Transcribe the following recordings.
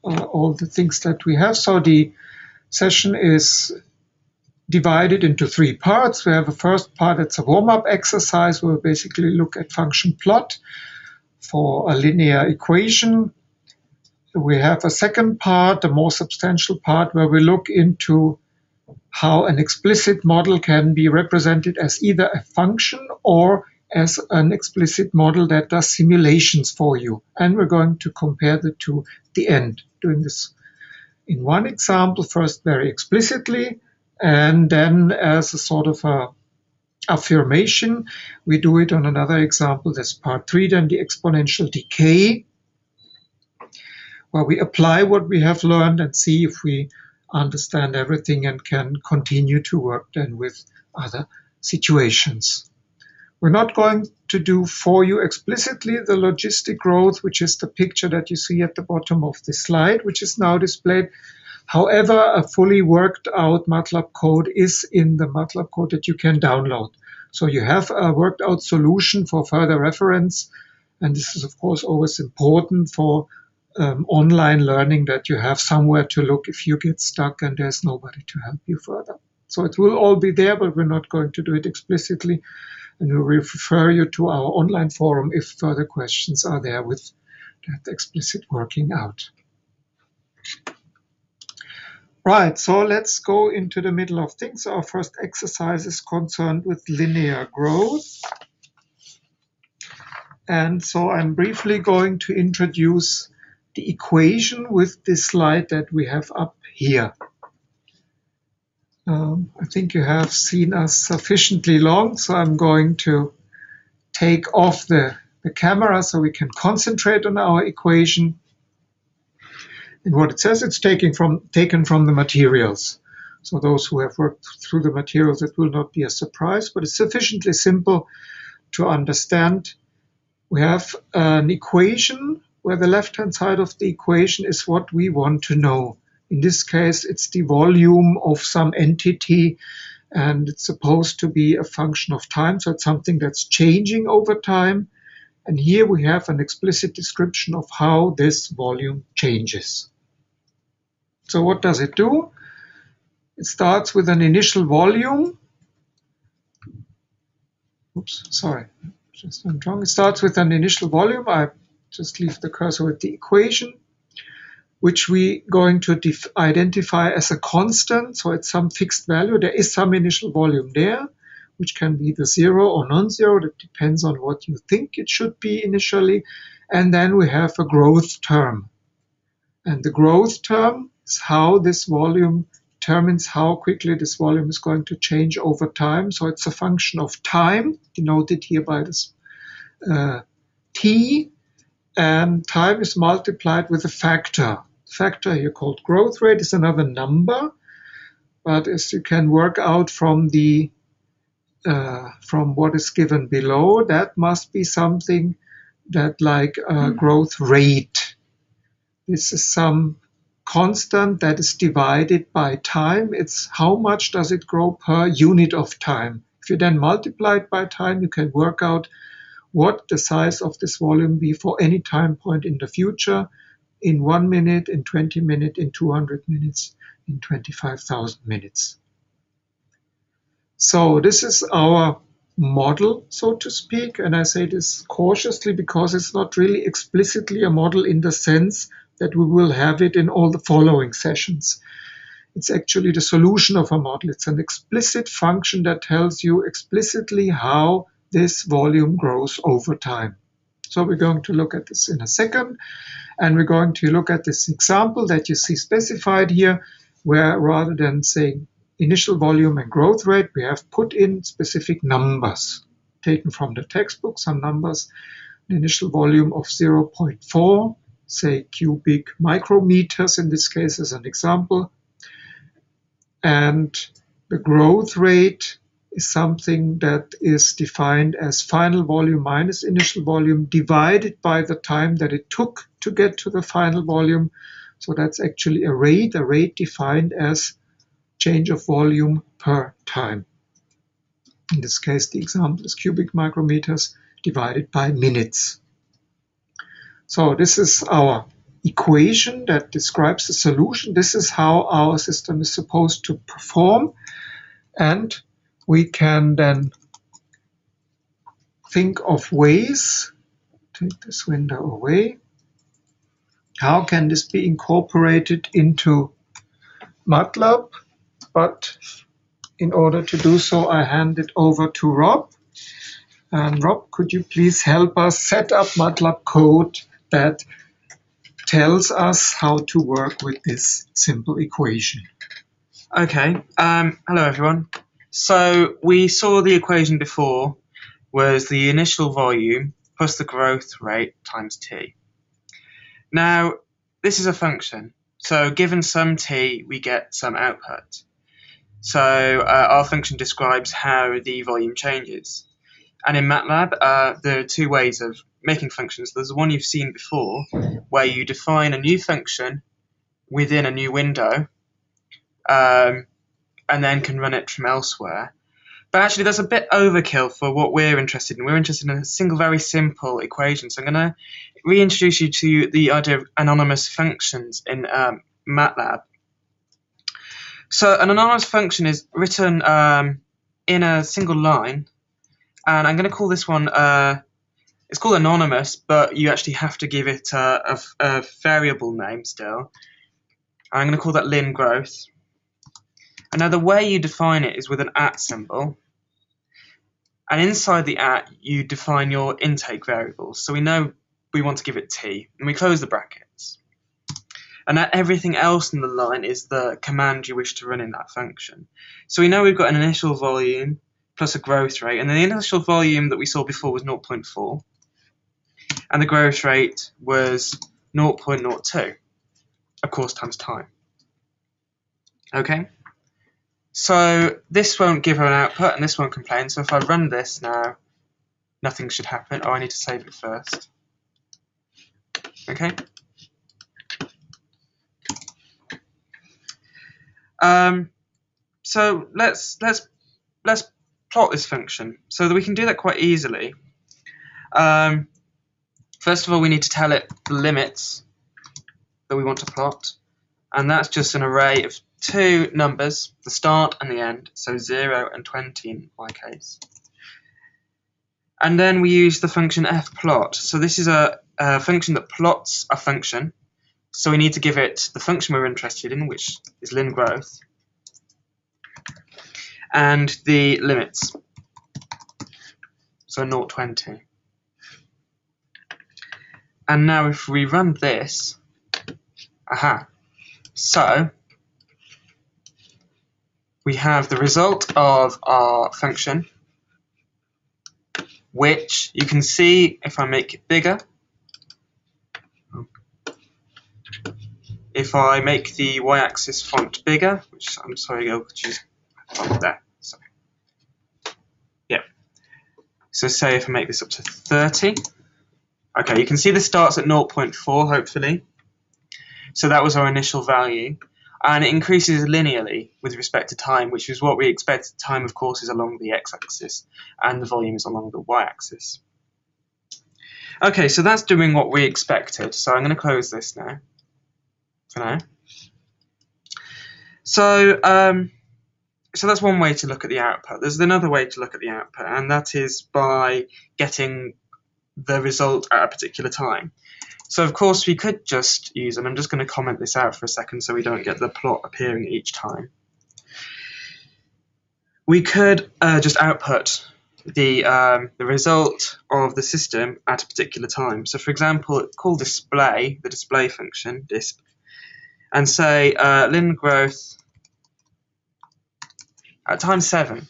all the things that we have. So the session is divided into 3 parts. We have a first part, it's a warm-up exercise where we basically look at function plot for a linear equation. We have a second part, a more substantial part, where we look into how an explicit model can be represented as either a function or as an explicit model that does simulations for you. And we're going to compare the two at the end, doing this in one example, first very explicitly, and then as a sort of a affirmation, we do it on another example. That's part 3, then the exponential decay, where we apply what we have learned and see if we understand everything and can continue to work then with other situations. We're not going to do for you explicitly the logistic growth, which is the picture that you see at the bottom of the slide, which is now displayed. However, a fully worked out MATLAB code is in the MATLAB code that you can download. So you have a worked out solution for further reference. And this is, of course, always important for online learning, that you have somewhere to look if you get stuck and there's nobody to help you further. So it will all be there, but we're not going to do it explicitly. And we'll refer you to our online forum if further questions are there with that explicit working out. Right, so let's go into the middle of things. Our first exercise is concerned with linear growth. And so I'm briefly going to introduce the equation with this slide that we have up here. I think you have seen us sufficiently long, so I'm going to take off the camera so we can concentrate on our equation. And what it says, it's taken from the materials. So those who have worked through the materials, it will not be a surprise, but it's sufficiently simple to understand. We have an equation where the left-hand side of the equation is what we want to know. In this case, it's the volume of some entity, and it's supposed to be a function of time. So it's something that's changing over time. And here we have an explicit description of how this volume changes. So what does it do? It starts with an initial volume. Oops, sorry, just went wrong. It starts with an initial volume. I just leave the cursor with the equation, which we're going to identify as a constant. So it's some fixed value. There is some initial volume there, which can be the 0 or non-zero. That depends on what you think it should be initially. And then we have a growth term. And the growth term is how this volume determines how quickly this volume is going to change over time. So it's a function of time, denoted here by this t. And time is multiplied with a factor. Factor here called growth rate is another number, but as you can work out from the from what is given below, that must be something that like growth rate. This is some constant that is divided by time. It's how much does it grow per unit of time. If you then multiply it by time, you can work out what the size of this volume be for any time point in the future, in 1 minute, in 20 minutes, in 200 minutes, in 25,000 minutes. So this is our model, so to speak, and I say this cautiously because it's not really explicitly a model in the sense that we will have it in all the following sessions. It's actually the solution of a model. It's an explicit function that tells you explicitly how this volume grows over time. So we're going to look at this in a second, and we're going to look at this example that you see specified here, where rather than saying initial volume and growth rate, we have put in specific numbers taken from the textbook, some numbers, an initial volume of 0.4, say cubic micrometers in this case as an example, and the growth rate is something that is defined as final volume minus initial volume divided by the time that it took to get to the final volume. So that's actually a rate defined as change of volume per time. In this case, the example is cubic micrometers divided by minutes. So this is our equation that describes the solution. This is how our system is supposed to perform. And we can then think of ways, take this window away, how can this be incorporated into MATLAB? But in order to do so, I hand it over to Rob. And Rob, could you please help us set up MATLAB code that tells us how to work with this simple equation? Okay, hello everyone. So we saw the equation before was the initial volume plus the growth rate times t. Now, this is a function. So given some t, we get some output. So our function describes how the volume changes. And in MATLAB, there are two ways of making functions. There's the one you've seen before, where you define a new function within a new window, and then can run it from elsewhere. But actually, that's a bit overkill for what we're interested in. We're interested in a single, very simple equation. So I'm going to reintroduce you to the idea of anonymous functions in MATLAB. So an anonymous function is written in a single line, and I'm going to call this one, it's called anonymous, but you actually have to give it a variable name still. I'm going to call that lin growth. And now the way you define it is with an @ symbol. And inside the @ you define your intake variables. So we know we want to give it t, and we close the brackets. And everything else in the line is the command you wish to run in that function. So we know we've got an initial volume plus a growth rate, and the initial volume that we saw before was 0.4, and the growth rate was 0.02, of course, times time. Okay? So this won't give her an output, and this won't complain. So if I run this now, nothing should happen. Oh, I need to save it first. Okay? So let's plot this function so that we can do that quite easily. First of all, we need to tell it the limits that we want to plot, and that's just an array of two numbers, the start and the end, so 0 and 20 in my case. And then we use the function fplot. So this is a function that plots a function. So we need to give it the function we're interested in, which is lin growth, and the limits, so 0, 20. And now if we run this, so we have the result of our function, which you can see if I make it bigger. If I make the y-axis font bigger, which I'm sorry, I'll choose font there. Sorry. Yeah. So say if I make this up to 30. Okay, you can see this starts at 0.4, hopefully. So that was our initial value. And it increases linearly with respect to time, which is what we expect. Time, of course, is along the x-axis, and the volume is along the y-axis. Okay, so that's doing what we expected. So I'm going to close this now. For now. So that's one way to look at the output. There's another way to look at the output, and that is by getting the result at a particular time. So of course we could just use, and I'm just going to comment this out for a second so we don't get the plot appearing each time. We could just output the result of the system at a particular time. So for example, call display, the display function, disp, and say lin growth at time 7.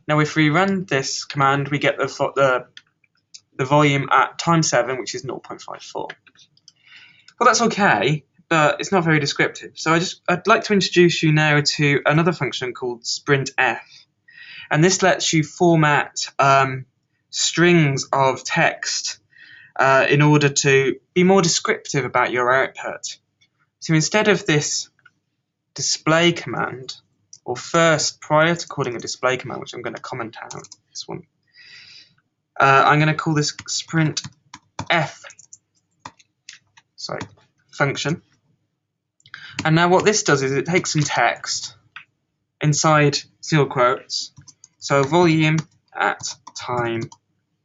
Now if we run this command, we get the volume at time 7, which is 0.54. Well, that's okay, but it's not very descriptive. So I'd like to introduce you now to another function called sprintf. And this lets you format strings of text in order to be more descriptive about your output. So instead of this display command, or first, prior to calling a display command, which I'm going to comment out, this one, I'm going to call this sprintf. Sorry, function. And now what this does is it takes some text inside single quotes, so volume at time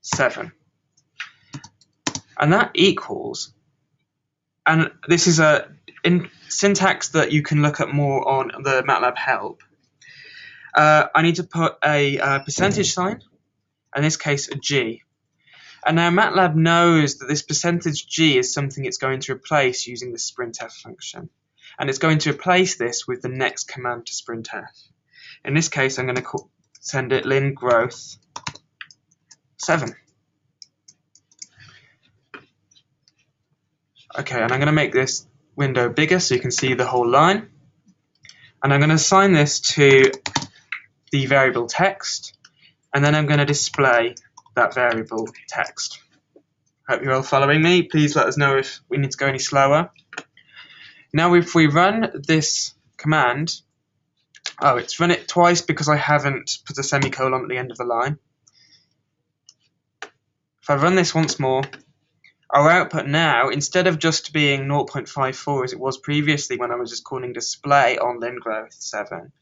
7. And that equals, and this is a syntax that you can look at more on the MATLAB help. I need to put a percentage sign, in this case a G. And now MATLAB knows that this percentage G is something it's going to replace using the sprintf function. And it's going to replace this with the next command to sprintf. In this case, I'm going to send it lin growth 7. Okay, and I'm going to make this window bigger so you can see the whole line. And I'm going to assign this to the variable text, and then I'm going to display that variable text. Hope you're all following me. Please let us know if we need to go any slower. Now if we run this command, oh, it's run it twice because I haven't put a semicolon at the end of the line. If I run this once more, our output now, instead of just being 0.54 as it was previously when I was just calling display on lin growth 7,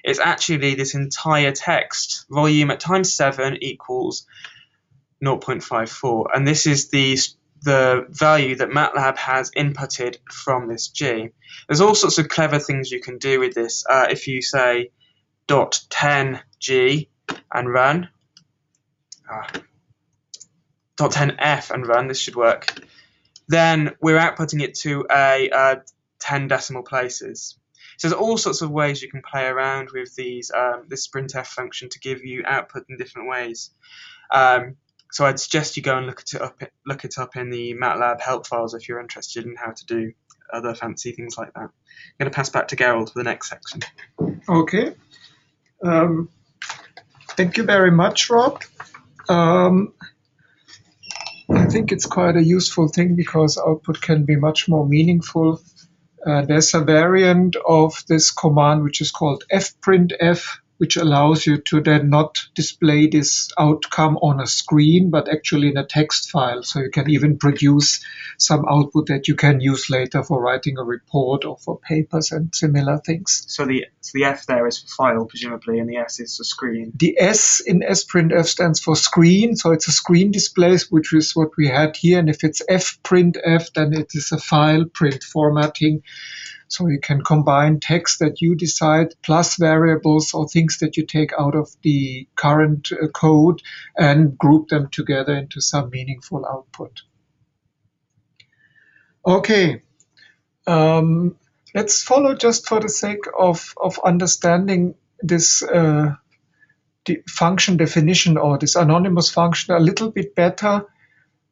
it's actually this entire text. Volume at time 7 equals 0.54, and this is the value that MATLAB has inputted from this G. There's all sorts of clever things you can do with this. If you say .10G and run, .10F and run, this should work, then we're outputting it to a 10 decimal places. So there's all sorts of ways you can play around with these this sprintf function to give you output in different ways. So I'd suggest you go and look it up in the MATLAB help files if you're interested in how to do other fancy things like that. I'm going to pass back to Gerald for the next section. Okay. Thank you very much, Rob. I think it's quite a useful thing because output can be much more meaningful. There's a variant of this command which is called fprintf, which allows you to then not display this outcome on a screen, but actually in a text file. So you can even produce some output that you can use later for writing a report or for papers and similar things. So the F there is for file, presumably, and the S is for screen. The S in sprintf stands for screen, so it's a screen display, which is what we had here. And if it's fprintf, then it is a file print formatting. So you can combine text that you decide plus variables or things that you take out of the current code and group them together into some meaningful output. Okay, let's follow just for the sake of understanding this function definition or this anonymous function a little bit better.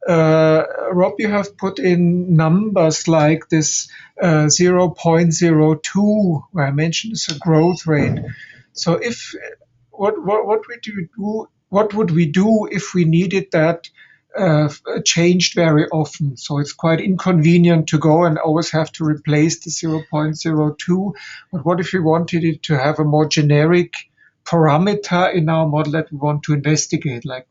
Rob, you have put in numbers like this 0.02, where I mentioned is a growth rate. So if what would we do if we needed that changed very often? So it's quite inconvenient to go and always have to replace the 0.02. But what if we wanted it to have a more generic parameter in our model that we want to investigate, like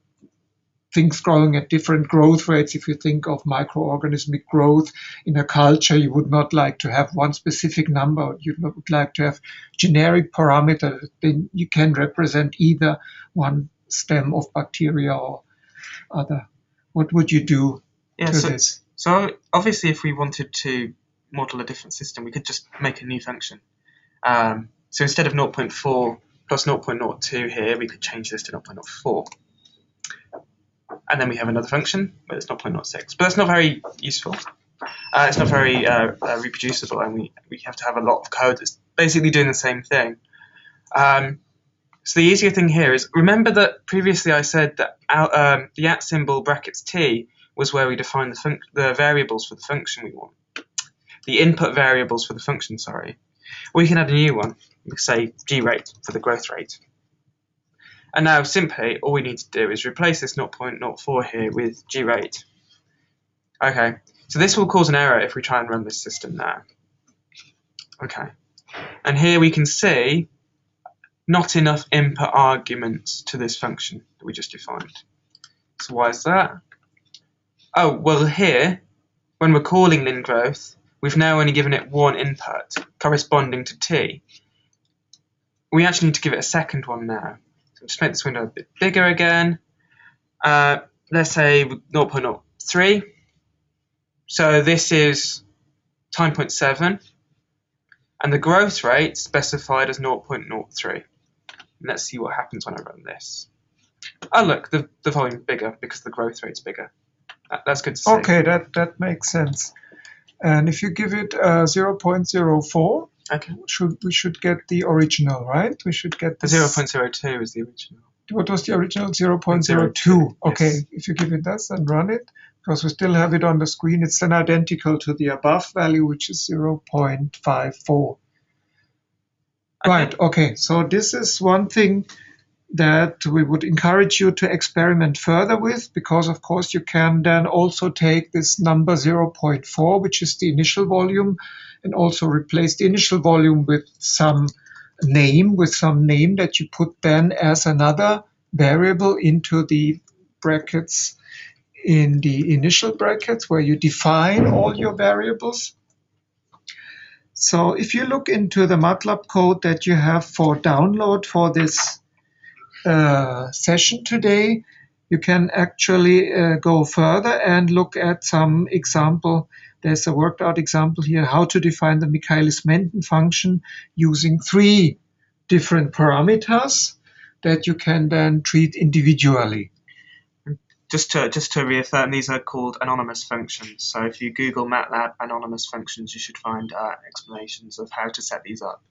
things growing at different growth rates? If you think of microorganismic growth in a culture, you would not like to have one specific number. You would like to have generic parameters. Then you can represent either one stem of bacteria or other. What would you do to this? So obviously, if we wanted to model a different system, we could just make a new function. So instead of 0.4 plus 0.02 here, we could change this to 0.04. And then we have another function, but it's 0.06. But that's not very useful. It's not very reproducible, and we have to have a lot of code that's basically doing the same thing. So the easier thing here is, remember that previously I said that the @ symbol brackets t was where we define the variables for the function we want. The input variables for the function, sorry. We can add a new one, say g rate for the growth rate. And now simply all we need to do is replace this 0.04 here with g rate. Okay, so this will cause an error if we try and run this system now. Okay, and here we can see not enough input arguments to this function that we just defined. So why is that? Oh, well here, when we're calling lin growth, we've now only given it one input corresponding to t. We actually need to give it a second one now. So just make this window a bit bigger again. Let's say 0.03. So this is time point 7. And the growth rate specified as 0.03. Let's see what happens when I run this. Oh, look, the volume's bigger because the growth rate's bigger. That's good to see. Okay, that makes sense. And if you give it 0.04, okay, we should get the original, right? We should get the 0.02 is the original. What was the original? 0.02. Okay, yes. If you give it that and run it, because we still have it on the screen, it's then identical to the above value, which is 0.54. Okay. Right, okay, so this is one thing that we would encourage you to experiment further with, because of course you can then also take this number 0.4, which is the initial volume, and also replace the initial volume with some name that you put then as another variable into the brackets in the initial brackets where you define all your variables. So if you look into the MATLAB code that you have for download for this session today, you can actually go further and look at some example. There's a worked out example here, how to define the Michaelis-Menten function using 3 different parameters that you can then treat individually. Just to reaffirm, these are called anonymous functions. So if you Google MATLAB anonymous functions, you should find explanations of how to set these up.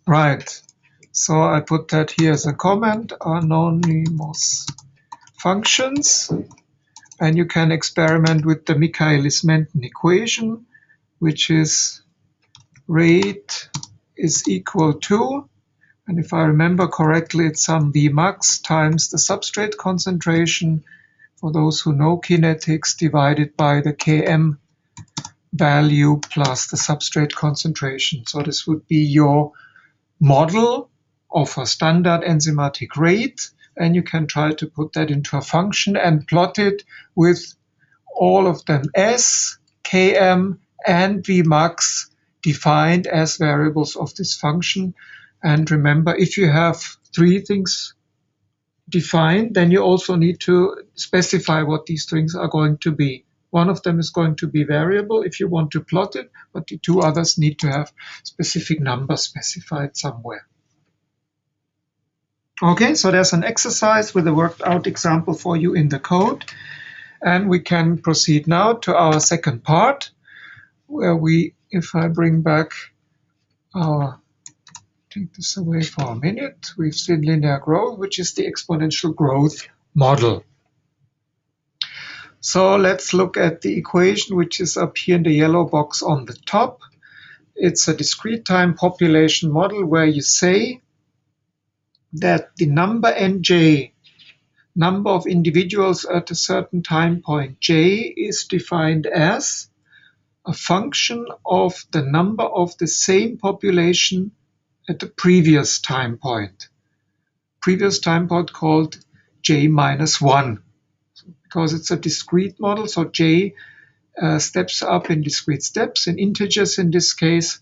Right. So I put that here as a comment, anonymous functions. And you can experiment with the Michaelis-Menten equation, which is rate is equal to, and if I remember correctly, it's some Vmax times the substrate concentration, for those who know kinetics, divided by the Km value plus the substrate concentration. So this would be your model of a standard enzymatic rate, and you can try to put that into a function and plot it with all of them S, Km, and Vmax defined as variables of this function. And remember, if you have 3 things defined, then you also need to specify what these things are going to be. One of them is going to be variable if you want to plot it, but the 2 others need to have specific numbers specified somewhere. Okay, so there's an exercise with a worked out example for you in the code. And we can proceed now to our second part, where if I bring back take this away for a minute, we've seen linear growth, which is the exponential growth model. So let's look at the equation, which is up here in the yellow box on the top. It's a discrete time population model where you say that the number nj, number of individuals at a certain time point j, is defined as a function of the number of the same population at the previous time point. Previous time point called j minus 1. Because it's a discrete model, so j steps up in discrete steps, in integers in this case.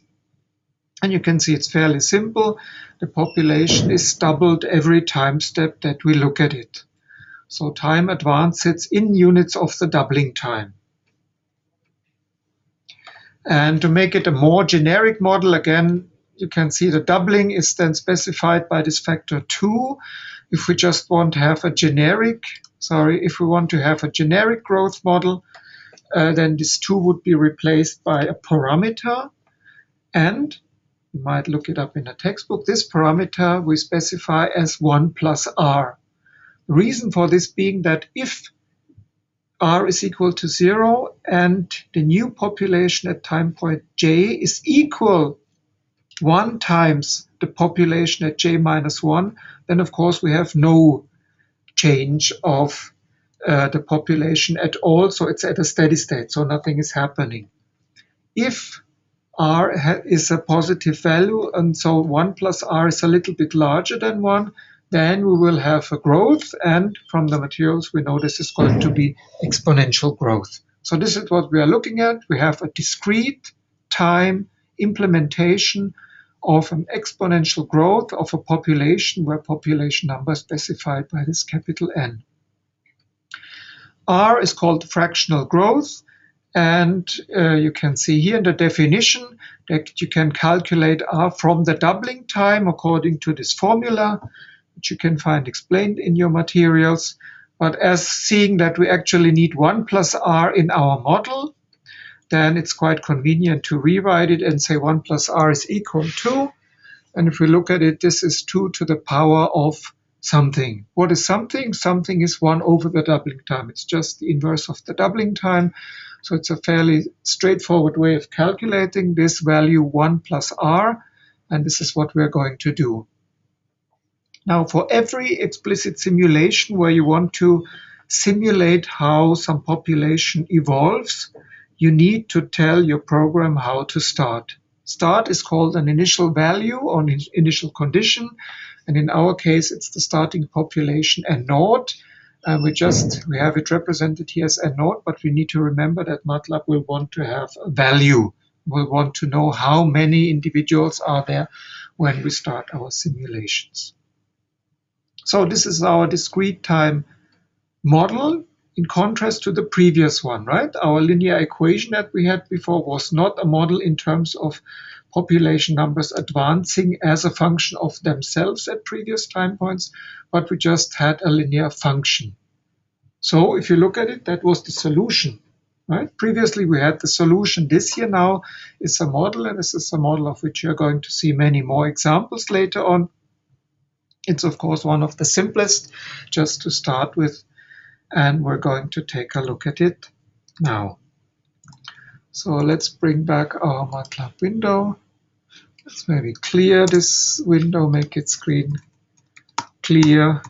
And you can see it's fairly simple. The population is doubled every time step that we look at it. So time advances in units of the doubling time. And to make it a more generic model, again, you can see the doubling is then specified by this factor 2. If we just want to have a generic, if we want to have a generic growth model, then this 2 would be replaced by a parameter. And you might look it up in a textbook. This parameter we specify as 1 plus r. The reason for this being that if r is equal to 0 and the new population at time point j is equal 1 times the population at j minus 1, then of course we have no change of the population at all, so it's at a steady state, so nothing is happening. If r is a positive value, and so 1 plus r is a little bit larger than 1, then we will have a growth, and from the materials we know this is going to be exponential growth. So this is what we are looking at. We have a discrete time implementation of an exponential growth of a population where population number is specified by this capital N. R is called fractional growth, and you can see here in the definition that you can calculate R from the doubling time according to this formula, which you can find explained in your materials. But as seeing that we actually need 1 plus R in our model, then it's quite convenient to rewrite it and say 1 plus R is equal to, and if we look at it, this is 2 to the power of something. What is something? Something is 1 over the doubling time. It's just the inverse of the doubling time. So it's a fairly straightforward way of calculating this value 1 plus R, and this is what we're going to do. Now, for every explicit simulation where you want to simulate how some population evolves, you need to tell your program how to start. Start is called an initial value or an initial condition, and in our case, it's the starting population N naught. We have it represented here as N naught, but we need to remember that MATLAB will want to have a value. We'll want to know how many individuals are there when we start our simulations. So this is our discrete time model in contrast to the previous one, right? Our linear equation that we had before was not a model in terms of population numbers advancing as a function of themselves at previous time points, but we just had a linear function. So if you look at it, that was the solution, right? Previously we had the solution. This here now is a model, and this is a model of which you're going to see many more examples later on. It's of course one of the simplest just to start with, and we're going to take a look at it now. So let's bring back our MATLAB window. Let's maybe clear this window, make its screen clear.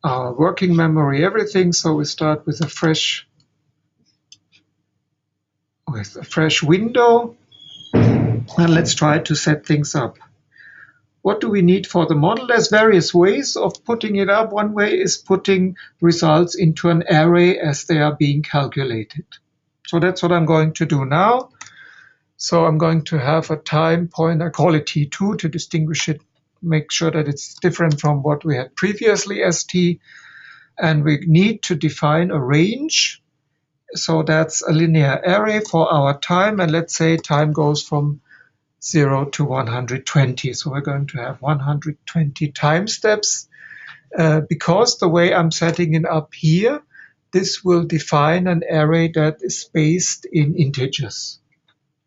Our working memory, everything. So we start with a fresh window, and let's try to set things up. What do we need for the model? There's various ways of putting it up. One way is putting results into an array as they are being calculated. So that's what I'm going to do now. So I'm going to have a time point, I call it T2 to distinguish it, make sure that it's different from what we had previously as T. And we need to define a range. So that's a linear array for our time. And let's say time goes from 0 to 120. So we're going to have 120 time steps. Because the way I'm setting it up here, this will define an array that is based in integers.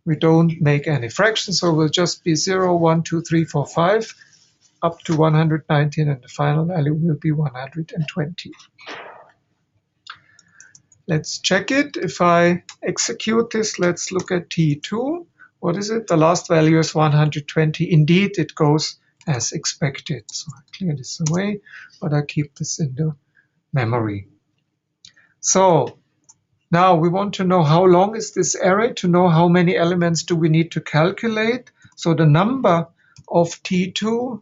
We don't make any fractions, so it will just be 0, 1, 2, 3, 4, 5, up to 119, and the final value will be 120. Let's check it. If I execute this, let's look at T2. What is it? The last value is 120. Indeed, it goes as expected. So I clear this away, but I keep this in the memory. So now we want to know how long is this array to know how many elements do we need to calculate. So the number of T2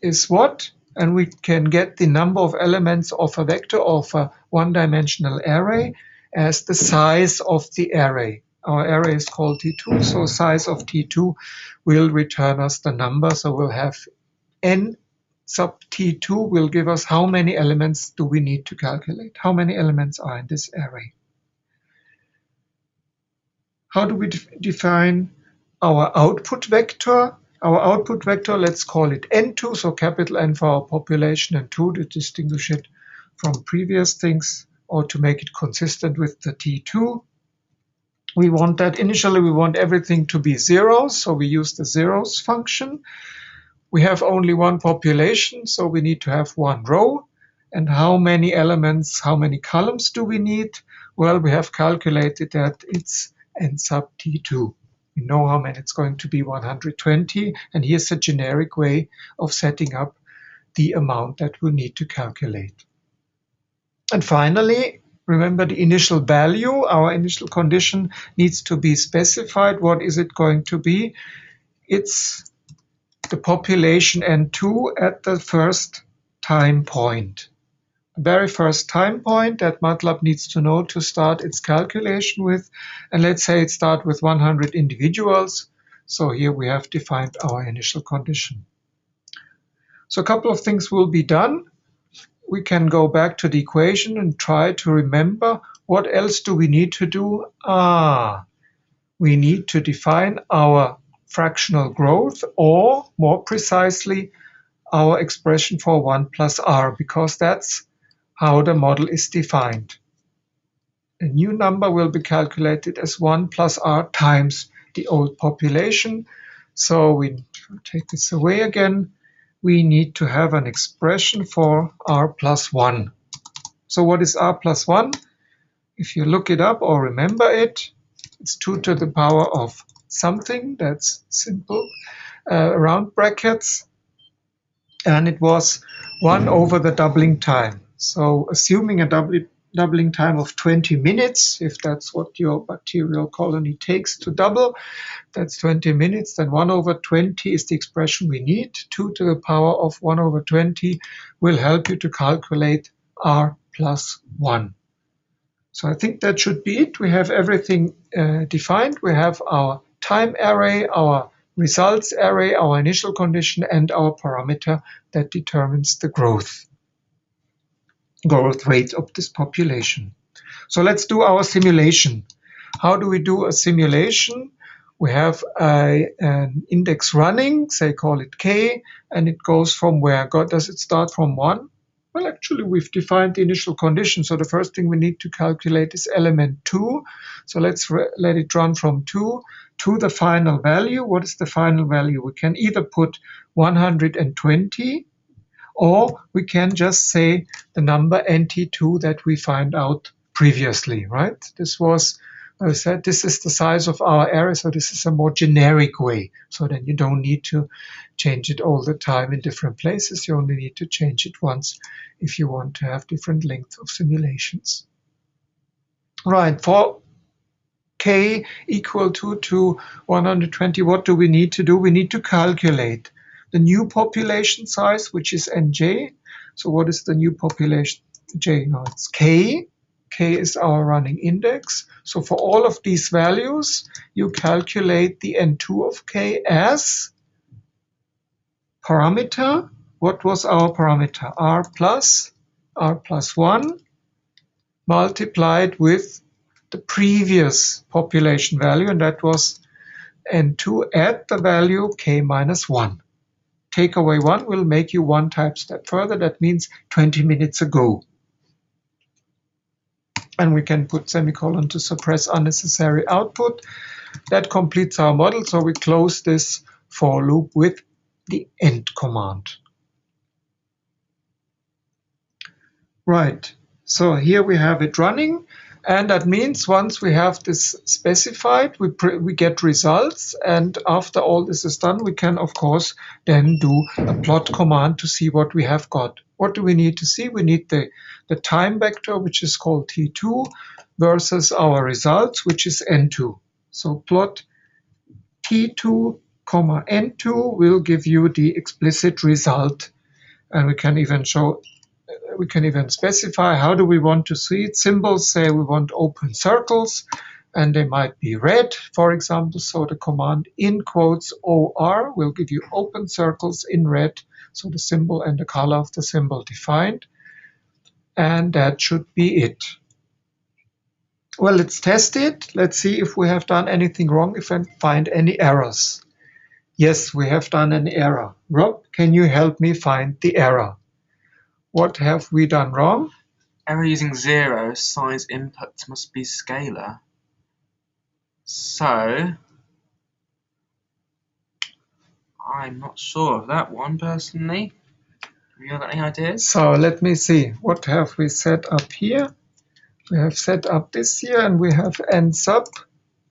is what? And we can get the number of elements of a vector of a one-dimensional array as the size of the array. Our array is called T2, so size of T2 will return us the number. So we'll have n sub T2 will give us how many elements do we need to calculate, how many elements are in this array. How do we define our output vector? Our output vector, let's call it N2, so capital N for our population and 2 to distinguish it from previous things or to make it consistent with the T2. We want that initially we want everything to be zeros, so we use the zeros function. We have only one population, so we need to have one row. And how many elements, how many columns do we need? Well, we have calculated that it's n sub T2. We know how many it's going to be, 120. And here's a generic way of setting up the amount that we need to calculate. And finally, remember the initial value. Our initial condition needs to be specified. What is it going to be? It's the population N2 at the first time point. very first time point that MATLAB needs to know to start its calculation with. And let's say it starts with 100 individuals. So here we have defined our initial condition. So a couple of things will be done. We can go back to the equation and try to remember what else do we need to do. We need to define our fractional growth, or more precisely, our expression for 1 plus r, because that's how the model is defined. A new number will be calculated as 1 plus r times the old population. So we take this away again. We need to have an expression for r plus 1. So what is r plus 1? If you look it up or remember it, it's 2 to the power of something. That's simple. Round brackets. And it was 1 over the doubling time. So assuming a doubling time of 20 minutes, if that's what your bacterial colony takes to double, that's 20 minutes, then 1 over 20 is the expression we need. 2 to the power of 1 over 20 will help you to calculate r plus 1. So I think that should be it. We have everything defined. We have our time array, our results array, our initial condition, and our parameter that determines the growth rate of this population. So let's do our simulation. How do we do a simulation? We have an index running, say call it k, and it goes from where? Does it start from 1? Well, actually, we've defined the initial condition. So the first thing we need to calculate is element 2. So let's let it run from 2 to the final value. What is the final value? We can either put 120, or we can just say the number nt2 that we find out previously, right? This was, I said, this is the size of our array, so this is a more generic way. So then you don't need to change it all the time in different places. You only need to change it once if you want to have different lengths of simulations. Right, for k equal to 120, what do we need to do? We need to calculate the new population size, which is nj. So what is the new population? J, no, it's k. K is our running index. So for all of these values, you calculate the n2 of k as parameter. What was our parameter? r plus 1 multiplied with the previous population value, and that was n2 at the value k minus 1. Take away 1 will make you 1 type step further. That means 20 minutes ago. And we can put semicolon to suppress unnecessary output. That completes our model. So we close this for loop with the end command. Right. So here we have it running. And that means once we have this specified, we get results. And after all this is done, we can, of course, then do a plot command to see what we have got. What do we need to see? We need the time vector, which is called t2, versus our results, which is n2. So plot t2, n2 will give you the explicit result. And we can even specify how do we want to see it. Symbols say we want open circles, and they might be red, for example. So the command in quotes OR will give you open circles in red. So the symbol and the color of the symbol defined. And that should be it. Well, let's test it. Let's see if we have done anything wrong, if I find any errors. Yes, we have done an error. Rob, can you help me find the error? What have we done wrong? Error using 0, size input must be scalar. So, I'm not sure of that one personally. Have you got any ideas? So let me see. What have we set up here? We have set up this here, and we have n sub.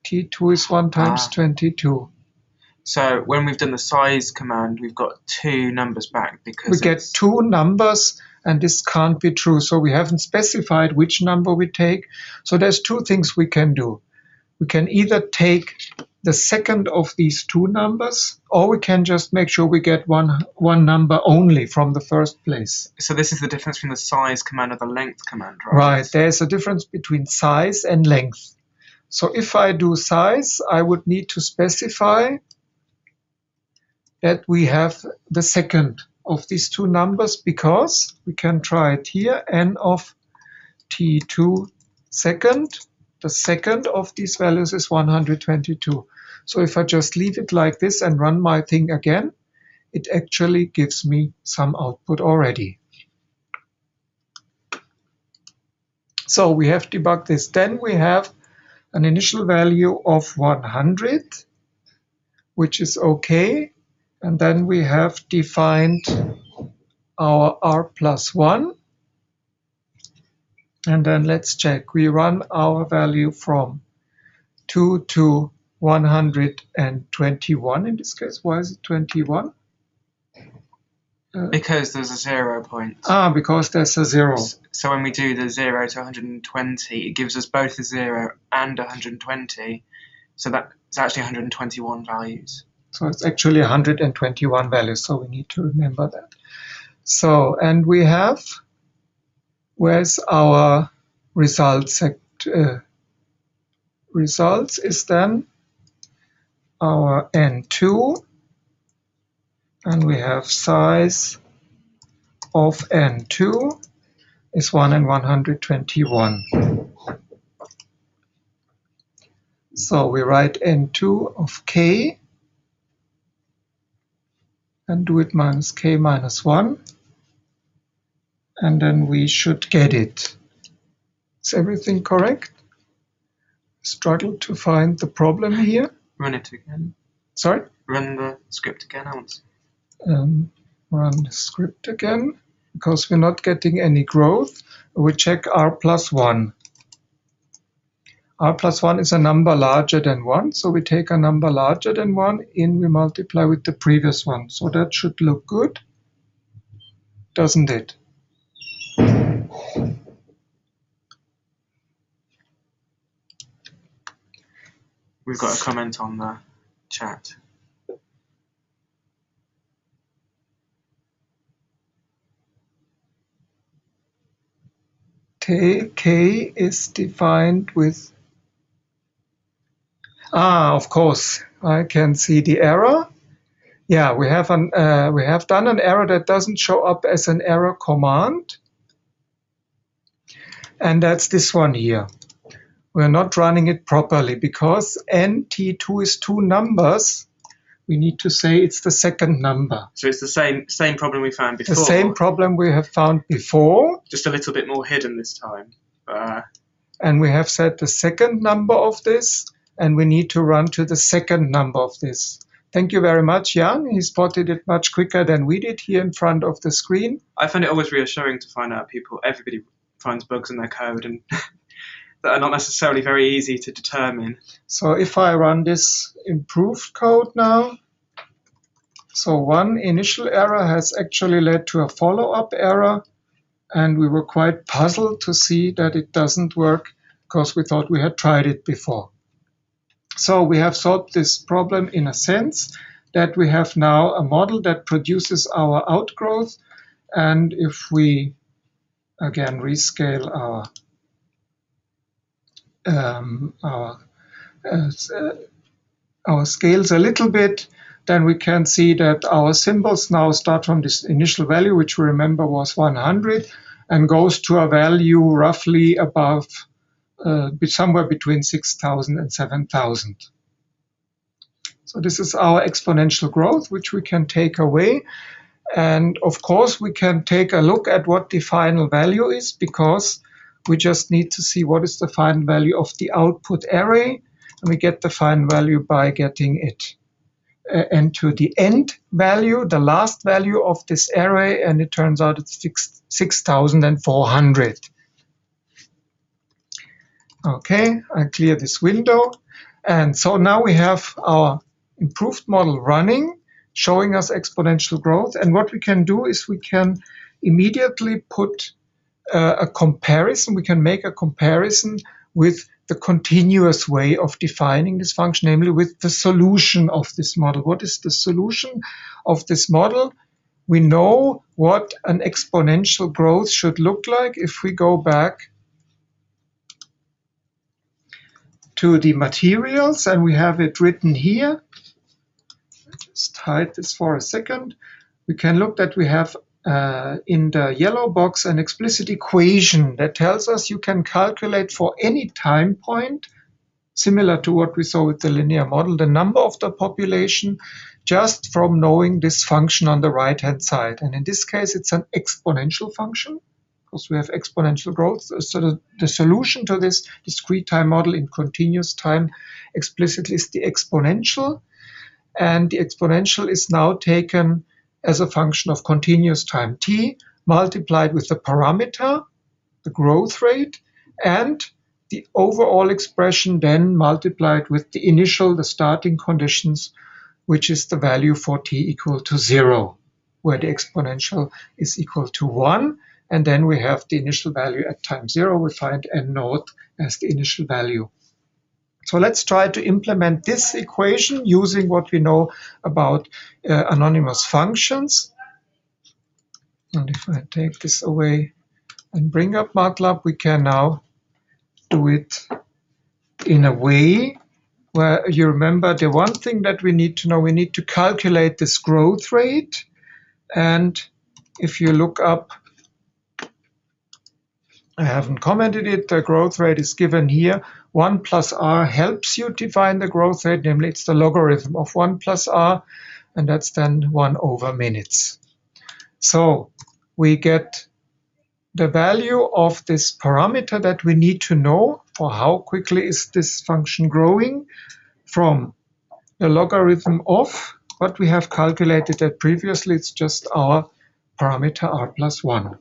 T2 is 1 times 22. So when we've done the size command, we've got 2 numbers back because we get 2 numbers, and this can't be true. So we haven't specified which number we take. So there's 2 things we can do. We can either take the second of these two numbers, or we can just make sure we get one number only from the first place. So this is the difference between the size command and the length command, right? Right, there's a difference between size and length. So if I do size, I would need to specify that we have the second of these two numbers, because we can try it here, n of t2 second. The second of these values is 122. So if I just leave it like this and run my thing again, it actually gives me some output already. So we have debugged this. Then we have an initial value of 100, which is okay. And then we have defined our r+1. And then let's check. We run our value from 2 to 121 in this case. Why is it 21? Because there's a 0 point. Because there's a 0. So when we do the 0 to 120, it gives us both a 0 and 120. So that's actually 121 values. So it's actually 121 values. So we need to remember that. So, and we have, where's our results? Results is then our n2, and we have size of n2 is 1 and 121. So we write n2 of k and do it minus k minus 1, and then we should get it. Is everything correct? Struggle to find the problem here. Run it again. Sorry? Run the script again. I want to see. Run the script again, because we're not getting any growth. We check r+1. r+1 is a number larger than 1, so we take a number larger than 1 in, we multiply with the previous one. So that should look good, doesn't it? We've got a comment on the chat. K is defined with, of course, I can see the error. Yeah, we have done an error that doesn't show up as an error command, and that's this one here. We're not running it properly because nt2 is two numbers. We need to say it's the second number. So it's the same problem we found before. The same problem we have found before. Just a little bit more hidden this time. And we have set the second number of this, and we need to run to the second number of this. Thank you very much, Jan. He spotted it much quicker than we did here in front of the screen. I find it always reassuring to find out everybody finds bugs in their code, and that are not necessarily very easy to determine. So if I run this improved code now, so one initial error has actually led to a follow-up error, and we were quite puzzled to see that it doesn't work because we thought we had tried it before. So we have solved this problem in a sense that we have now a model that produces our outgrowth, and if we again rescale our scales a little bit, then we can see that our symbols now start from this initial value, which we remember was 100, and goes to a value roughly above, somewhere between 6,000 and 7,000. So this is our exponential growth, which we can take away. And of course, we can take a look at what the final value is, because we just need to see what is the final value of the output array. And we get the final value by getting it into the end value, the last value of this array, and it turns out it's 6,400. Okay, I clear this window. And so now we have our improved model running, showing us exponential growth. And what we can do is we can immediately put a comparison. We can make a comparison with the continuous way of defining this function, namely with the solution of this model. What is the solution of this model? We know what an exponential growth should look like if we go back to the materials, and we have it written here. Just hide this for a second. We can look that we have in the yellow box an explicit equation that tells us you can calculate for any time point, similar to what we saw with the linear model, the number of the population just from knowing this function on the right-hand side. And in this case, it's an exponential function because we have exponential growth. So the solution to this discrete time model in continuous time explicitly is the exponential. And the exponential is now taken as a function of continuous time t multiplied with the parameter, the growth rate, and the overall expression then multiplied with the initial, the starting conditions, which is the value for t equal to 0, where the exponential is equal to 1. And then we have the initial value at time 0. We find n naught as the initial value. So let's try to implement this equation using what we know about anonymous functions. And if I take this away and bring up MATLAB, we can now do it in a way where you remember the one thing that we need to know, we need to calculate this growth rate. And if you look up, I haven't commented it, the growth rate is given here. 1 plus r helps you define the growth rate, namely it's the logarithm of 1 plus r, and that's then 1 over minutes. So we get the value of this parameter that we need to know for how quickly is this function growing from the logarithm of what we have calculated that previously. It's just our parameter r plus 1.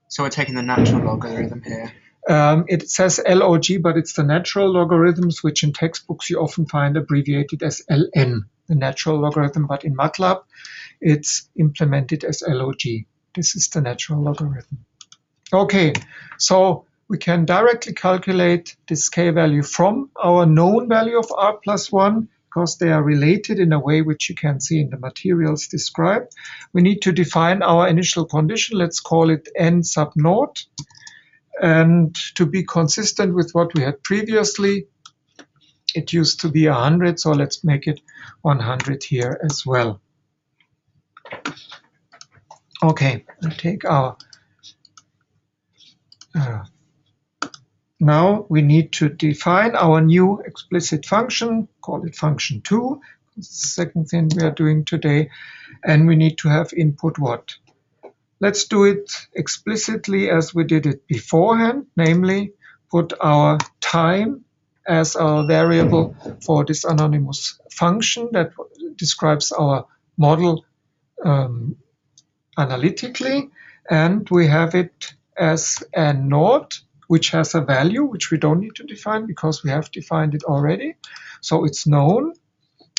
So we're taking the natural logarithm here. It says log, but it's the natural logarithms, which in textbooks you often find abbreviated as ln, the natural logarithm, but in MATLAB it's implemented as log. This is the natural logarithm. Okay, so we can directly calculate this k value from our known value of r plus 1, because they are related in a way which you can see in the materials described. We need to define our initial condition. Let's call it n sub naught. And to be consistent with what we had previously, it used to be 100, so let's make it 100 here as well. Okay, we'll take our... now we need to define our new explicit function, call it function 2. That's the second thing we are doing today. And we need to have input what? Let's do it explicitly as we did it beforehand, namely put our time as our variable for this anonymous function that describes our model analytically, and we have it as n naught, which has a value which we don't need to define because we have defined it already. So it's known,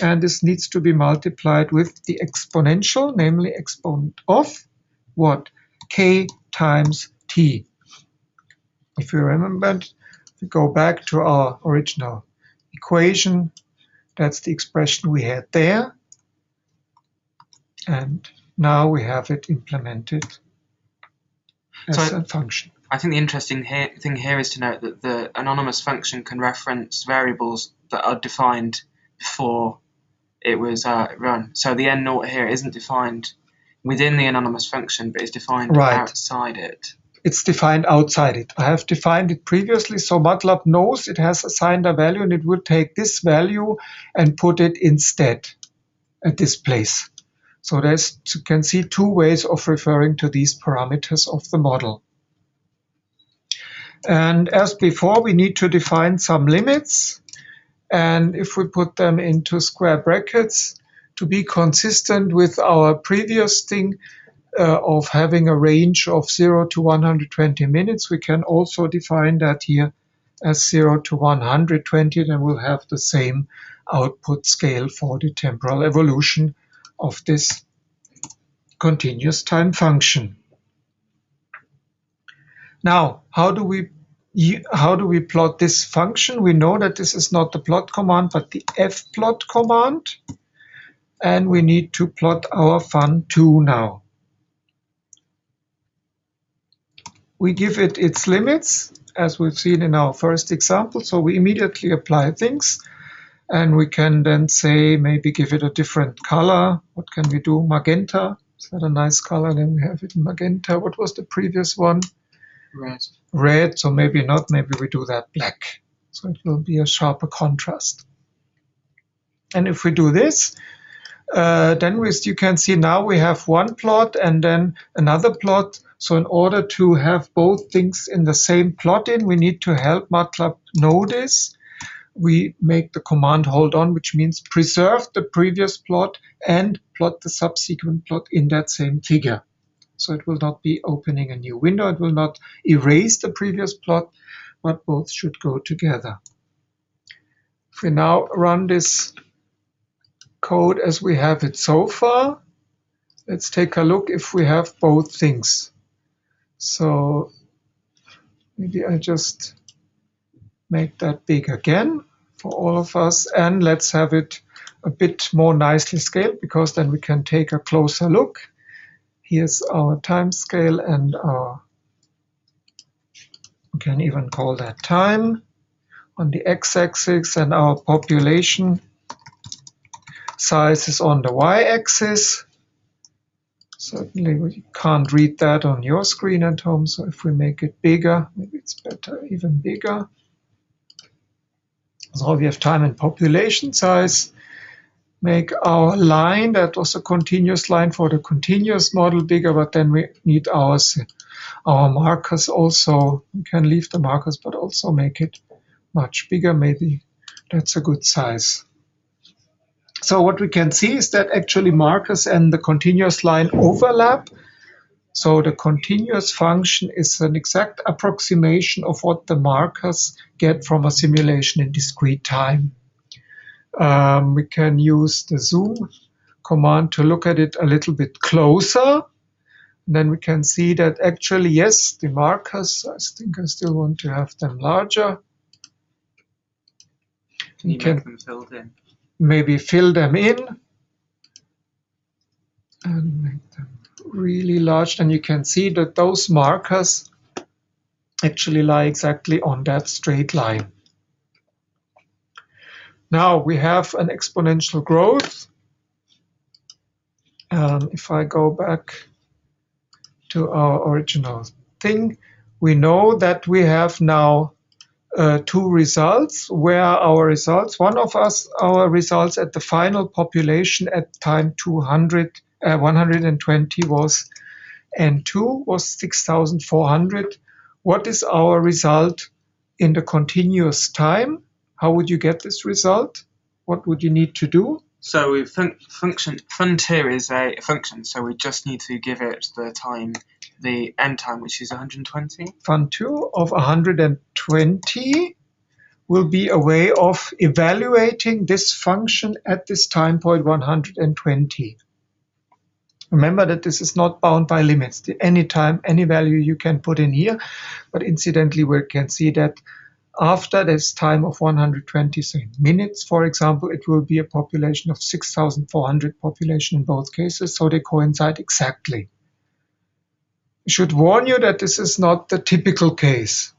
and this needs to be multiplied with the exponential, namely exponent of what? K times t. If you remember, we go back to our original equation. That's the expression we had there. And now we have it implemented as a function. I think the interesting thing here is to note that the anonymous function can reference variables that are defined before it was run. So the n naught here isn't defined within the anonymous function, but is defined outside it. It's defined outside it. I have defined it previously, so MATLAB knows it has assigned a value, and it would take this value and put it instead at this place. So you can see two ways of referring to these parameters of the model. And as before, we need to define some limits. And if we put them into square brackets, to be consistent with our previous thing of having a range of 0 to 120 minutes, we can also define that here as 0 to 120, then we'll have the same output scale for the temporal evolution of this continuous time function. Now, how do we how do we plot this function? We know that this is not the plot command, but the fplot command. And we need to plot our fun2 now. We give it its limits, as we've seen in our first example. So we immediately apply things. And we can then say, maybe give it a different color. What can we do? Magenta. Is that a nice color? Then we have it in magenta. What was the previous one? Red. Red. So maybe not. Maybe we do that black. So it will be a sharper contrast. And if we do this, then you can see now we have one plot and then another plot. So in order to have both things in the same plot-in, we need to help MATLAB know this. We make the command hold on, which means preserve the previous plot and plot the subsequent plot in that same figure. So it will not be opening a new window. It will not erase the previous plot, but both should go together. If we now run this code as we have it so far, let's take a look if we have both things. So maybe I just make that big again for all of us, and let's have it a bit more nicely scaled, because then we can take a closer look. Here's our time scale and we can even call that time on the x-axis, and our population size is on the y-axis. Certainly we can't read that on your screen at home, so if we make it bigger, maybe it's better, even bigger. So we have time and population size. Make our line, that was a continuous line for the continuous model, bigger, but then we need our markers also. We can leave the markers, but also make it much bigger. Maybe that's a good size. So what we can see is that actually markers and the continuous line overlap. So the continuous function is an exact approximation of what the markers get from a simulation in discrete time. We can use the zoom command to look at it a little bit closer. And then we can see that actually, yes, the markers, I think I still want to have them larger. Can you make them filled in? Maybe fill them in and make them really large. Then you can see that those markers actually lie exactly on that straight line. Now we have an exponential growth. If I go back to our original thing, we know that we have now two results. Where are our results? One of our results at the final population at time 120 was N2 was 6,400. What is our result in the continuous time? How would you get this result? What would you need to do? So we fun2 is a function, so we just need to give it the time, the end time, which is 120. Fun2 of 120 will be a way of evaluating this function at this time point 120. Remember that this is not bound by limits. Any time, any value you can put in here. But incidentally, we can see that after this time of 120 minutes, for example, it will be a population of 6,400 population in both cases, so they coincide exactly. I should warn you that this is not the typical case,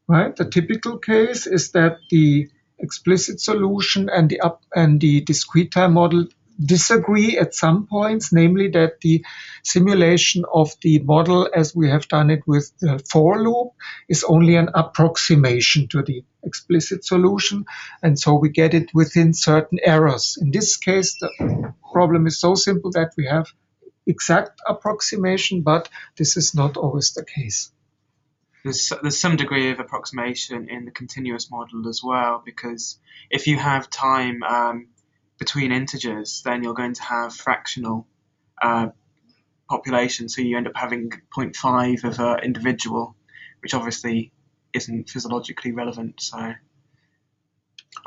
right? The typical case is that the explicit solution and the discrete time model disagree at some points, namely that the simulation of the model as we have done it with the for loop is only an approximation to the explicit solution, and so we get it within certain errors. In this case, the problem is so simple that we have exact approximation, but this is not always the case. There's some degree of approximation in the continuous model as well, because if you have time between integers, then you're going to have fractional population, so you end up having 0.5 of an individual, which obviously isn't physiologically relevant. So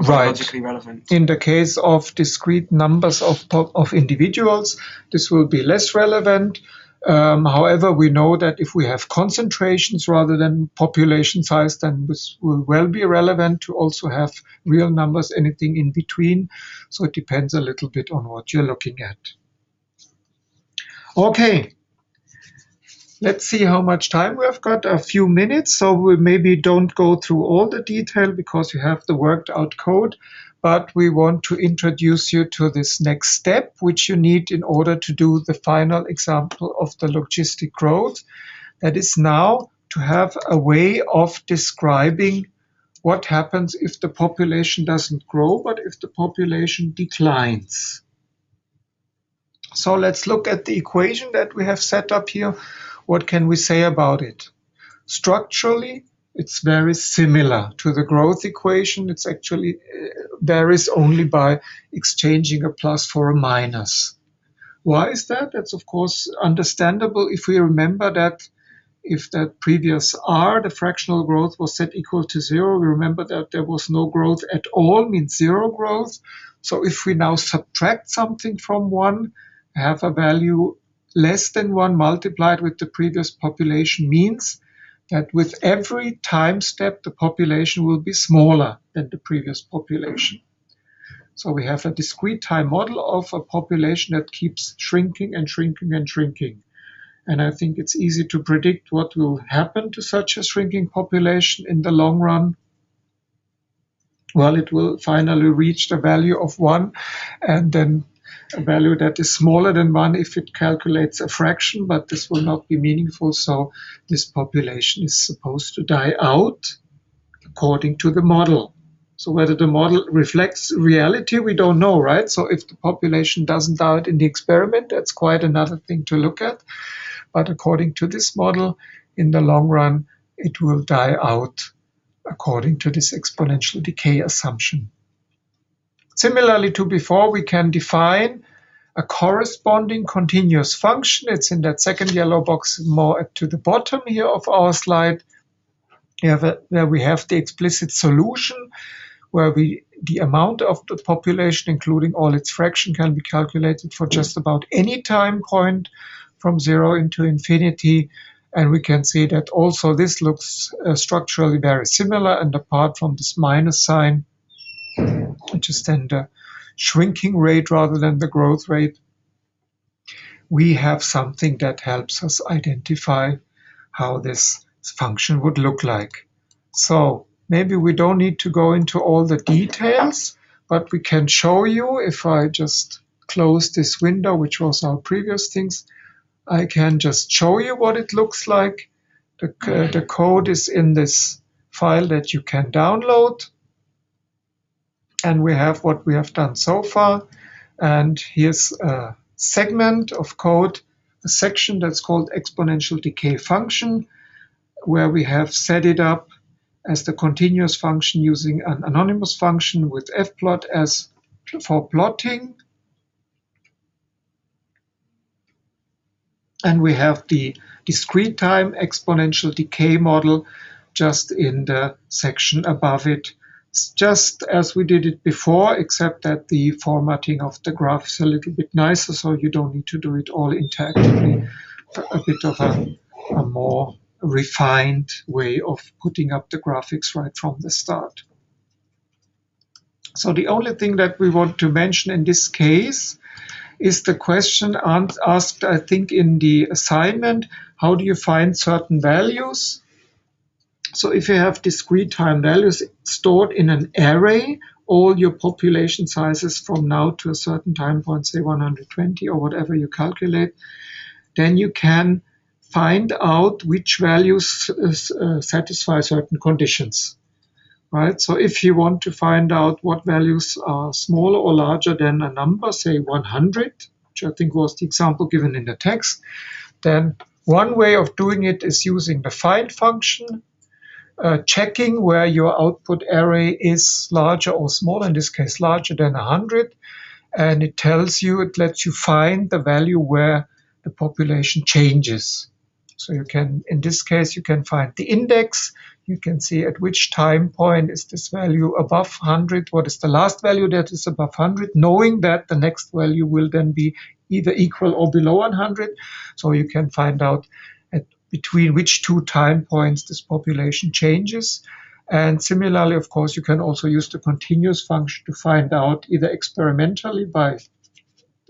right. Relevant. In the case of discrete numbers of individuals, this will be less relevant. However, we know that if we have concentrations rather than population size, then this will well be relevant to also have real numbers, anything in between. So it depends a little bit on what you're looking at. Okay, let's see how much time we have got. A few minutes, so we maybe don't go through all the detail because you have the worked out code. But we want to introduce you to this next step, which you need in order to do the final example of the logistic growth. That is now to have a way of describing what happens if the population doesn't grow, but if the population declines. So let's look at the equation that we have set up here. What can we say about it? Structurally, it's very similar to the growth equation. It's actually varies only by exchanging a plus for a minus. Why is that? That's of course understandable if we remember that if that previous r, the fractional growth, was set equal to 0, we remember that there was no growth at all, means 0 growth. So if we now subtract something from 1, have a value less than 1 multiplied with the previous population, means that with every time step, the population will be smaller than the previous population. So we have a discrete time model of a population that keeps shrinking and shrinking and shrinking. And I think it's easy to predict what will happen to such a shrinking population in the long run. Well, it will finally reach the value of 1, and then a value that is smaller than 1 if it calculates a fraction, but this will not be meaningful. So this population is supposed to die out according to the model. So whether the model reflects reality, we don't know, right? So if the population doesn't die out in the experiment, that's quite another thing to look at. But according to this model, in the long run, it will die out according to this exponential decay assumption. Similarly to before, we can define a corresponding continuous function. It's in that second yellow box more to the bottom here of our slide, where we have the explicit solution, where the amount of the population, including all its fraction, can be calculated for just about any time point from 0 into infinity. And we can see that also this looks structurally very similar, and apart from this minus sign, which is then the shrinking rate rather than the growth rate, we have something that helps us identify how this function would look like. So maybe we don't need to go into all the details, but we can show you, if I just close this window, which was our previous things, I can just show you what it looks like. The code is in this file that you can download. And we have what we have done so far. And here's a segment of code, a section that's called exponential decay function, where we have set it up as the continuous function using an anonymous function with fplot as for plotting. And we have the discrete time exponential decay model just in the section above it, just as we did it before, except that the formatting of the graph is a little bit nicer, so you don't need to do it all interactively. A bit of a more refined way of putting up the graphics right from the start. So the only thing that we want to mention in this case is the question asked, I think, in the assignment: how do you find certain values? So if you have discrete time values stored in an array, all your population sizes from now to a certain time point, say 120 or whatever you calculate, then you can find out which values satisfy certain conditions. Right? So if you want to find out what values are smaller or larger than a number, say 100, which I think was the example given in the text, then one way of doing it is using the find function, checking where your output array is larger or smaller, in this case larger than 100, and it lets you find the value where the population changes. So you can, in this case, you can find the index. You can see at which time point is this value above 100, what is the last value that is above 100, knowing that the next value will then be either equal or below 100. So you can find out between which two time points this population changes. And similarly, of course, you can also use the continuous function to find out either experimentally by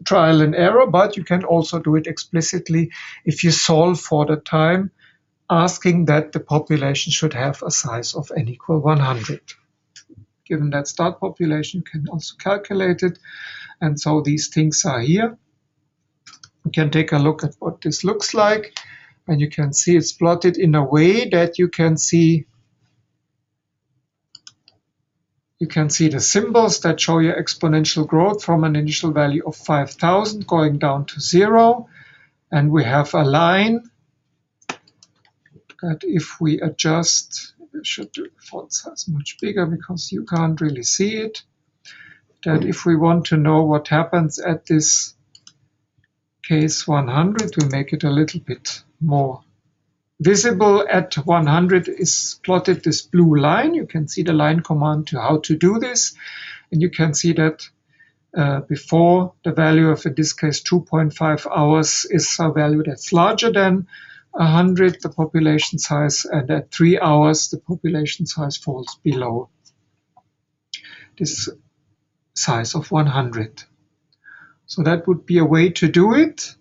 trial and error, but you can also do it explicitly if you solve for the time, asking that the population should have a size of n equal 100. Given that start population, you can also calculate it. And so these things are here. You can take a look at what this looks like. And you can see it's plotted in a way that you can see the symbols that show you exponential growth from an initial value of 5,000 going down to 0. And we have a line that if we adjust, we should do the font size much bigger because you can't really see it, that if we want to know what happens at this case 100, we make it a little bit more visible. At 100 is plotted this blue line. You can see the line command to how to do this. And you can see that before the value of, in this case, 2.5 hours is a value that's larger than 100, the population size, and at 3 hours, the population size falls below this size of 100. So that would be a way to do it.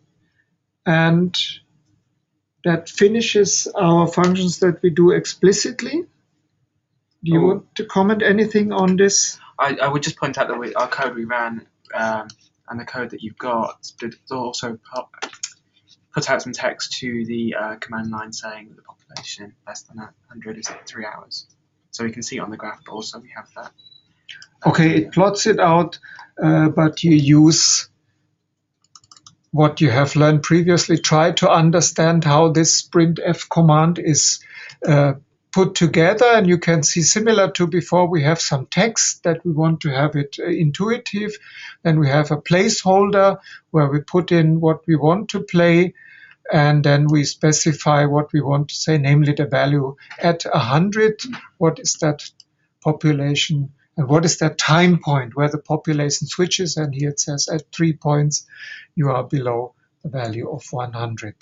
And that finishes our functions that we do explicitly. Do you want to comment anything on this? I would just point out that our code we ran and the code that you've got did also put out some text to the command line saying that the population less than 100 is at 3 hours. So we can see it on the graph, but also we have that. Okay, it plots it out, but you use what you have learned previously. Try to understand how this sprintf command is put together, and you can see, similar to before, we have some text that we want to have it intuitive. Then we have a placeholder where we put in what we want to play, and then we specify what we want to say, namely the value at 100. What is that population, and what is that time point where the population switches? And here it says at 3 points you are below the value of 100.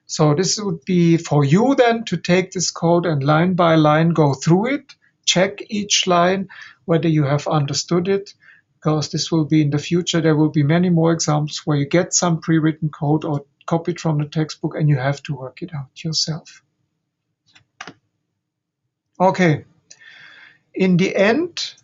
So this would be for you then to take this code and line by line go through it, check each line whether you have understood it, because this will be in the future. There will be many more examples where you get some pre-written code or copied from the textbook and you have to work it out yourself. Okay. In the end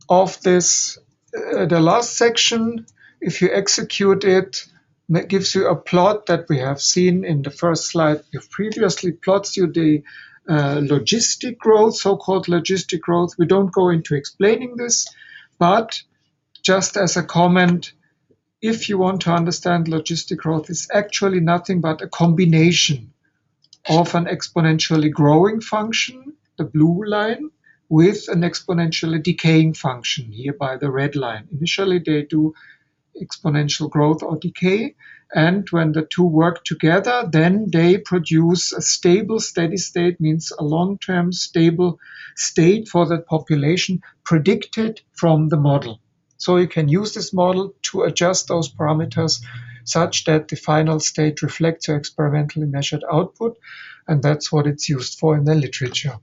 of this, the last section, if you execute it, it gives you a plot that we have seen in the first slide. It previously plots you the logistic growth, so-called logistic growth. We don't go into explaining this, but just as a comment, if you want to understand logistic growth, it's actually nothing but a combination of an exponentially growing function, the blue line, with an exponentially decaying function, here by the red line. Initially, they do exponential growth or decay, and when the two work together, then they produce a stable steady state, means a long-term stable state for the population predicted from the model. So you can use this model to adjust those parameters such that the final state reflects your experimentally measured output, and that's what it's used for in the literature.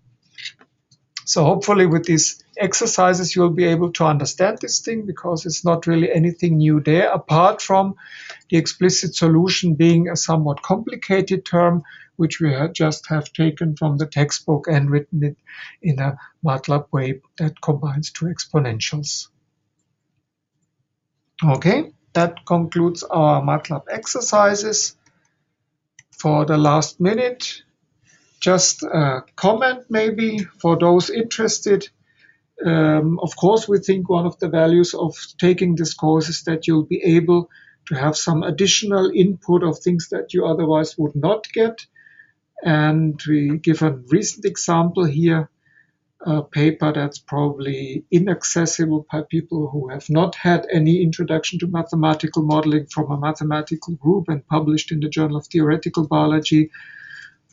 So hopefully with these exercises, you'll be able to understand this thing, because it's not really anything new there, apart from the explicit solution being a somewhat complicated term, which we just have taken from the textbook and written it in a MATLAB way that combines two exponentials. Okay, that concludes our MATLAB exercises. For the last minute, just a comment maybe for those interested. Of course, we think one of the values of taking this course is that you'll be able to have some additional input of things that you otherwise would not get. And we give a recent example here, a paper that's probably inaccessible by people who have not had any introduction to mathematical modeling from a mathematical group and published in the Journal of Theoretical Biology,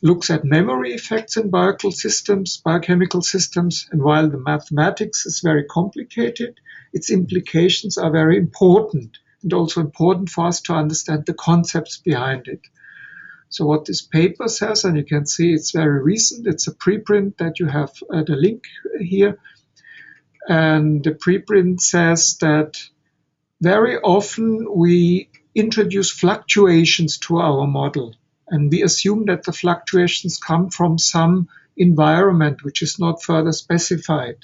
looks at memory effects in biochemical systems, and while the mathematics is very complicated, its implications are very important. and also important for us to understand the concepts behind it. So what this paper says, and you can see it's very recent, it's a preprint that you have the link here. And the preprint says that very often we introduce fluctuations to our model, and we assume that the fluctuations come from some environment which is not further specified.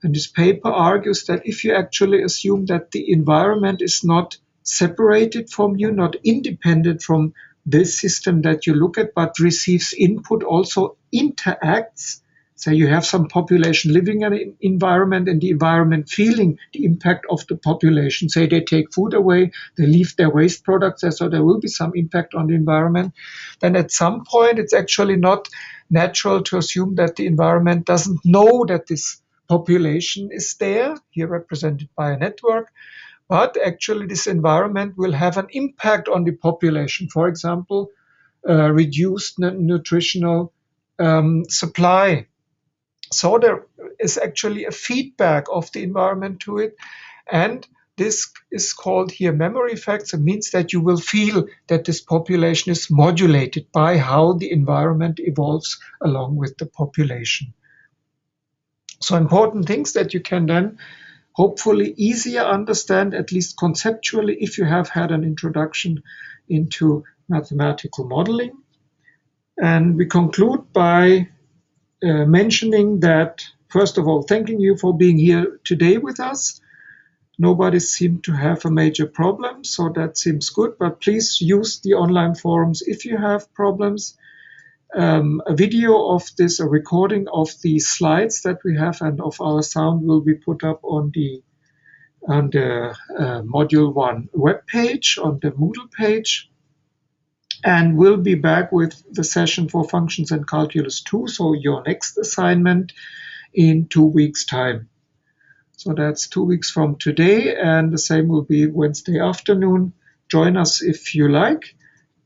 And this paper argues that if you actually assume that the environment is not separated from you, not independent from this system that you look at, but receives input, also interacts. So you have some population living in an environment and the environment feeling the impact of the population. Say they take food away, they leave their waste products there, so there will be some impact on the environment. Then at some point, it's actually not natural to assume that the environment doesn't know that this population is there, here represented by a network, but actually this environment will have an impact on the population. For example, reduced nutritional supply. So there is actually a feedback of the environment to it, and this is called here memory effects. It means that you will feel that this population is modulated by how the environment evolves along with the population. So important things that you can then hopefully easier understand, at least conceptually, if you have had an introduction into mathematical modeling. And we conclude by mentioning that, first of all, thanking you for being here today with us. Nobody seemed to have a major problem, so that seems good, but please use the online forums if you have problems. A video of this, a recording of the slides that we have and of our sound will be put up on the Module 1 webpage, on the Moodle page. And we'll be back with the session for Functions and Calculus 2, so your next assignment in 2 weeks' time. So that's 2 weeks from today, and the same will be Wednesday afternoon. Join us if you like.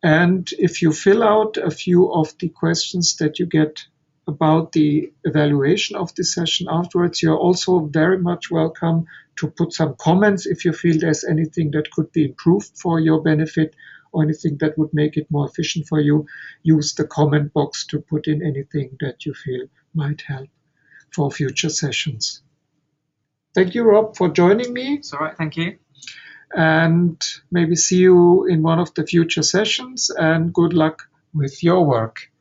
And if you fill out a few of the questions that you get about the evaluation of the session afterwards, you're also very much welcome to put some comments if you feel there's anything that could be improved for your benefit or anything that would make it more efficient for you. Use the comment box to put in anything that you feel might help for future sessions. Thank you, Rob, for joining me. It's all right, thank you. And maybe see you in one of the future sessions, and good luck with your work.